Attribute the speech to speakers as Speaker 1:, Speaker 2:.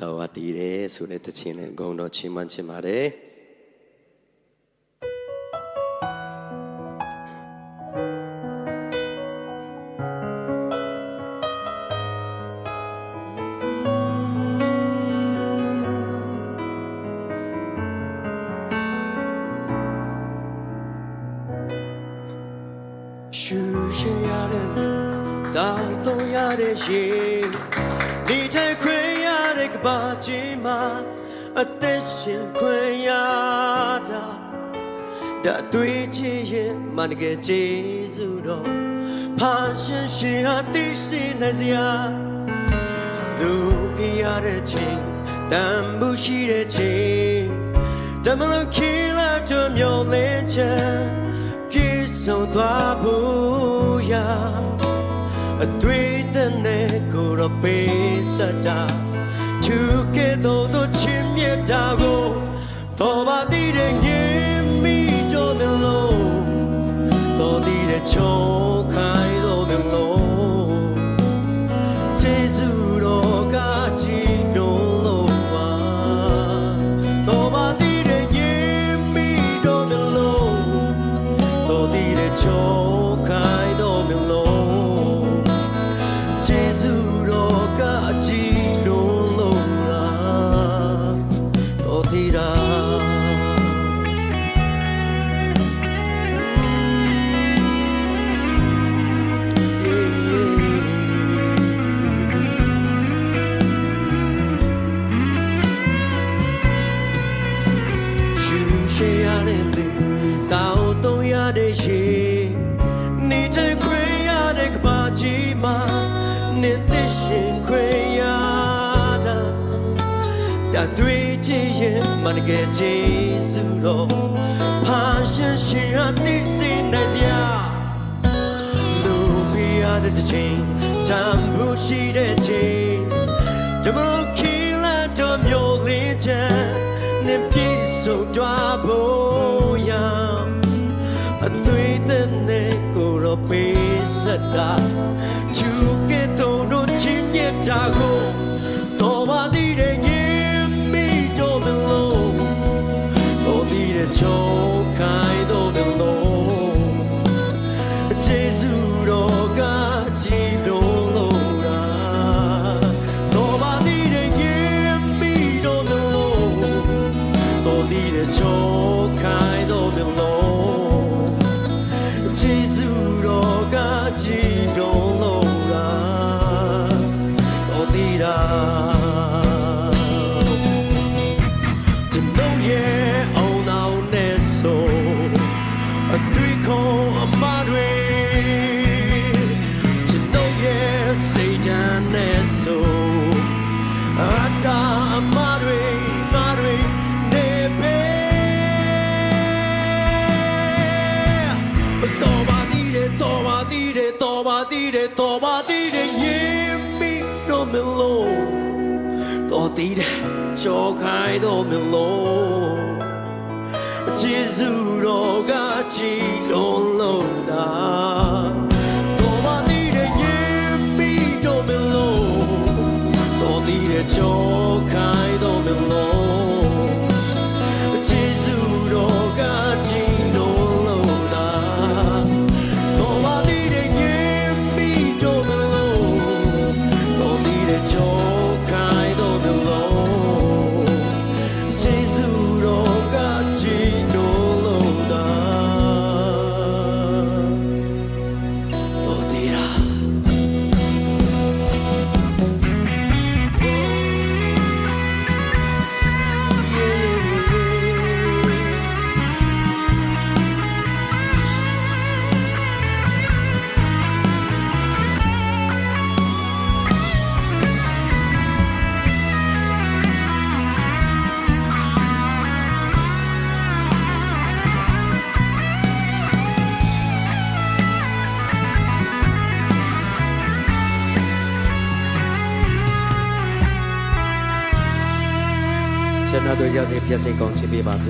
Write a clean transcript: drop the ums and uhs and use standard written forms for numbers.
Speaker 1: တော်ဝတည်တယ်ဆိုတဲ့တခြင်းနဲ့ဂုဏ်တော်ချီးမွမ်းချင်ပါတယ်ရှူရှရတဲ့တောင်းတရတဲ့ရေဒီထဲခွေရတဲ့ကဘာကြီးမှာအသက်ရှင်ခွေရတာဒါတွေ့ချင်ရင်မနကကျေးဇူးတော်ဖာရှင်ရှင်ဟာသိရှိနိုင်စရာလူပြရတဲ့ချိန်တန်မှုရှိတဲ့ချိန်တမလို့ခိလာတို့မျိုးလင်းချင်ပြေဆုံးသွားဖို့ရာအတွေ့အကြုံနဲ့ကိုယ်တော်ပေးစတာသူကဲ့သို့သောချစ်မြတ်တာကိုတော်ပါသည်တဲ့ငြိမ်းမိတော်မလို့တော်သည်တဲ့ချုံခိုင်းတော်မလို့ကျေးဇူးတော်ကကြည်လို့ပါတော်ပါသည်တဲ့ငြိမ်းမိတော်မလို့တော်သည်တဲ့ချုံခိုင်းတော်မလို့တောင်းတရတဲ့ရေနေတဲ့ခွေရတဲ့ကဘာကြီးမှာနေတဲ့ရှင်ခွေရတာဒါတွေ့ချင်ရင်မနကကျေးဇူးတော်ဖာရှင်ရှင်ဟာသိစေနိုင်စရာလူပြရတဲ့ချိန်တန်ဖို့ရှိတဲ့ချိန်ဓမ္မလို့ခီလာတော်မျိုးလေးချမ်းနေပြေဆုံးကြဖို့ရာအတွေ့အကြုံနဲ့ကိုယ်တော်ပေးစတာသူကဲ့သို့သောချစ်မြတ်တာကိုတော်ပါသည်တဲ့ငြိမ်းမိတော်မလို့တော်သည်တဲ့ချုံခိုင်းတော်မလို့ကျေးဇူးတော်ကကြည်လို့ရာတော်ပါသည်တဲ့ငြိမ်းမိတော်မလို့တော်သည်တဲ့ချုံခိုင်းတော်မလို့ကျေးဇူးတော်ကကြည်လို့ရာတော်သည်ရာကျွန်တော်ရဲ့အောင်အောင်နဲ့ဆိုအတွေ့ခေါ်အမတွေကျွန်တော်ရဲ့စိတ်ဓာတ်နဲ့ဆိုအတာအမတွေနေပေတော်ပါသည်တဲ့ငြိမ်းမိတော်မလို့တော်သည်တဲ့ကြောခိုင်းတော်မလို့ကျေးဇူးတော်ကကြည်လို့တာတော်ပါသည်တဲ့ငြိမ်းမိတော်မလို့တော်သည်တဲ့ကြောခိုင်းတော်မလို့ကျေးဇူးတော်ကကြည်လို့တာတော်ပါသည်တဲ့ငြိမ်းမိတော်မလို့တော်သည်တဲ့ကြောခိုင်းတော်မလို့ကျေးဇူးတော်ကကြည်လို့တာတော်သည်ရာကျွန်တော်တို့ရောက်စေပြည့်စုံကုန်ချီးပေးပါစေ